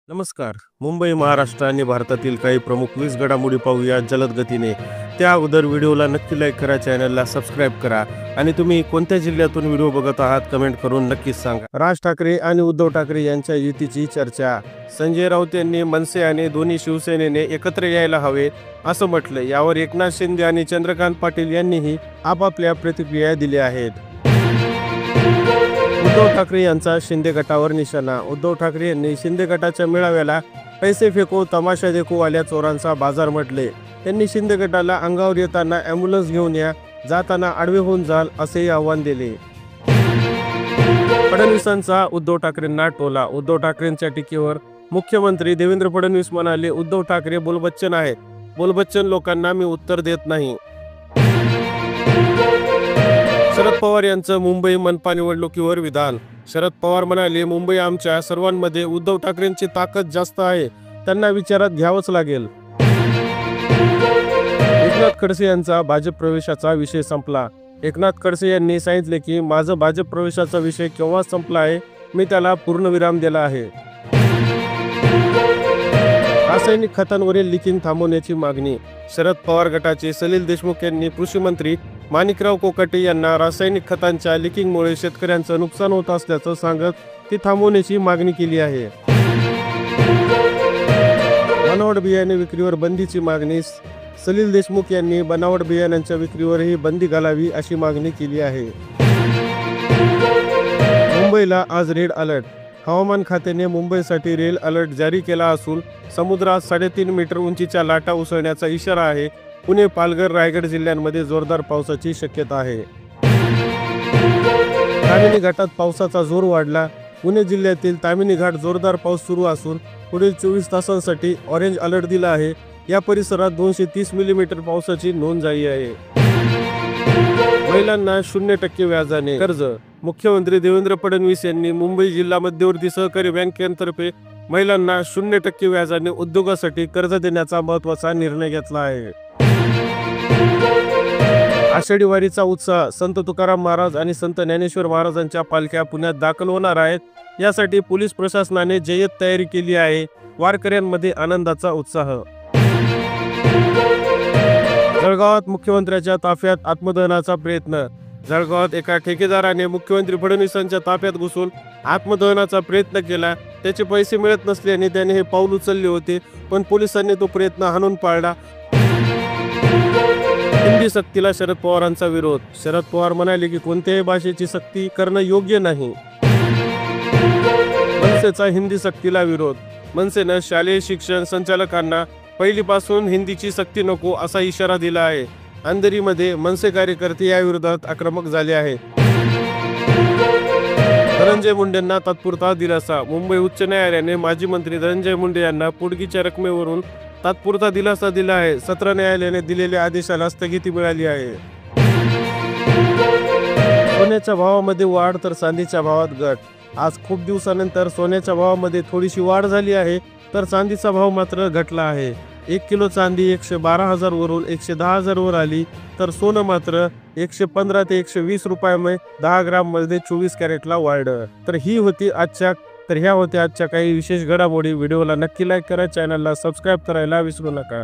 नमस्कार. मुंबई, महाराष्ट्र आणि भारतातील काही प्रमुख 20 घडामोडी पाहूया जलद गतीने. त्या अगोदर व्हिडिओला नक्की लाईक करा, चॅनलला सबस्क्राईब करा आणि तुम्ही कोणत्या जिल्ह्यातून व्हिडिओ बघत आहात कमेंट करून नक्कीच सांगा. राज ठाकरे आणि उद्धव ठाकरे यांच्या युतीची चर्चा. संजय राऊत यांनी मनसे आणि दोन्ही शिवसेनेने एकत्र यायला हवे असं म्हटलं. यावर एकनाथ शिंदे आणि चंद्रकांत पाटील यांनीही आपापल्या प्रतिक्रिया दिल्या आहेत. उद्धव ठाकरे यांचा शिंदे गटावर निशाणा. उद्धव ठाकरे यांनी शिंदे गटाच्या मेळाव्याला पैसे फेको तमाशा देखो आल्या चोरांचा बाजार म्हटले. त्यांनी शिंदे गटाला अंगावर येताना ॲम्ब्युलन्स घेऊन या, जाताना आडवे होऊन जाल असेही आव्हान दिले. फडणवीसांचा उद्धव ठाकरेंना टोला. उद्धव ठाकरेंच्या टीकेवर मुख्यमंत्री देवेंद्र फडणवीस म्हणाले, उद्धव ठाकरे बोलबच्चन आहेत. बोलबच्चन लोकांना मी उत्तर देत नाही. शरद पवार यांचं मुंबई मनपा निवडणुकीवर विधान. शरद पवार म्हणाले, मुंबई आमच्या सर्वांमध्ये उद्धव ठाकरेंची ताकद जास्त आहे, त्यांना विचारात घ्यावंच लागेल. एकनाथ खडसे यांचा भाजप प्रवेशाचा विषय संपला. एकनाथ खडसे यांनी सांगितले की माझा भाजप प्रवेशाचा विषय केव्हा संपला आहे, मी त्याला पूर्णविराम दिला आहे. रासायनिक खतांवरील लिकिंग थांबवण्याची मागणी. शरद पवार गटाचे सलील देशमुख यांनी कृषी मंत्री माणिकराव कोकाटे यांना रासायनिक खतांच्या लिकिंगमुळे शेतकऱ्यांचं नुकसान होत असल्याचं सांगत ती थांबवण्याची मागणी केली आहे. बनावट बियाणे विक्रीवर बंदीची मागणी. सलील देशमुख यांनी बनावट बियाण्यांच्या विक्रीवरही बंदी घालावी अशी मागणी केली आहे. मुंबईला आज रेड अलर्ट. हवामान खात्याने मुंबईसाठी रेड अलर्ट जारी केला असून समुद्रात 3.5 मीटर उंचीच्या लाटा उसळण्याचा इशारा आहे. पुणे, पालघर, रायगड जिल्ह्यांमध्ये जोरदार पावसाची शक्यता आहे. तामिनी घाटात पावसाचा जोर वाढला. पुणे जिल्ह्यातील तामिनी घाट जोरदार पाऊस सुरू असून पुढील 24 तासांसाठी ऑरेंज अलर्ट दिला आहे. या परिसरात 230 मिलीमीटर पावसाची नोंद झाली आहे. महिलांना 0% व्याजाने कर्ज. मुख्यमंत्री देवेंद्र फडणवीस यांनी मुंबई जिल्हा मध्यवर्ती सहकारी बँकेतर्फे महिलांना 0% व्याजाने उद्योगासाठी कर्ज देण्याचा महत्त्वाचा निर्णय घेतला आहे. आषाढी वारीचा उत्साह. संत तुकाराम महाराज आणि संत ज्ञानेश्वर महाराजांच्या पालख्या पुण्यात दाखल होणार आहेत. यासाठी पोलीस प्रशासनाने जय्यत तयारी केली आहे. वारकऱ्यांमध्ये आनंदाचा उत्साह. जळगावात मुख्यमंत्र्यांच्या ताफ्यात आत्मदहनाचा प्रयत्न. जळगावात एका ठेकेदाराने मुख्यमंत्री फडणवीसांच्या ताफ्यात घुसून आत्मदहनाचा प्रयत्न केला. त्याचे पैसे मिळत नसल्याने त्याने हे पाऊल उचलले होते, पण पोलिसांनी तो प्रयत्न हाणून पाडला. हिंदी सक्तीला शरद पवारांचा विरोध. शरद पवार म्हणाले की कोणत्याही भाषेची सक्ती करणं योग्य नाही. मनसेचा हिंदी सक्तीला विरोध. मनसेनं शालेय शिक्षण संचालकांना पहिलीपासून हिंदीची सक्ती नको असा इशारा दिला आहे. अंधेरीमध्ये मनसे कार्यकर्ते याविरोधात आक्रमक झाले आहेत. धनंजय मुंडेंना तात्पुरता दिलासा. मुंबई उच्च न्यायालयाने माजी मंत्री धनंजय मुंडे यांना पोटगीच्या रकमेवरून तात्पुरता दिलासा दिला आहे. सत्र न्यायालयाने दिलेल्या आदेशाला स्थगिती मिळाली आहे. सोन्याच्या भावामध्ये वाढ तर चांदीच्या भावात घट. आज खूप दिवसानंतर सोन्याच्या भावामध्ये थोडीशी वाढ झाली आहे, तर चांदीचा भाव मात्र घटला आहे. 1 किलो चांदी 112,000 वरून 110,000 वर आली, तर सोनं मात्र 115 ते 120 रुपयामध्ये 10 ग्राम मध्ये 24 कॅरेटला वाढलं. तर ह्या होत्या आजच्या काही विशेष घडामोडी. व्हिडिओला नक्की लाईक करा, चॅनलला सबस्क्राईब करायला विसरू नका.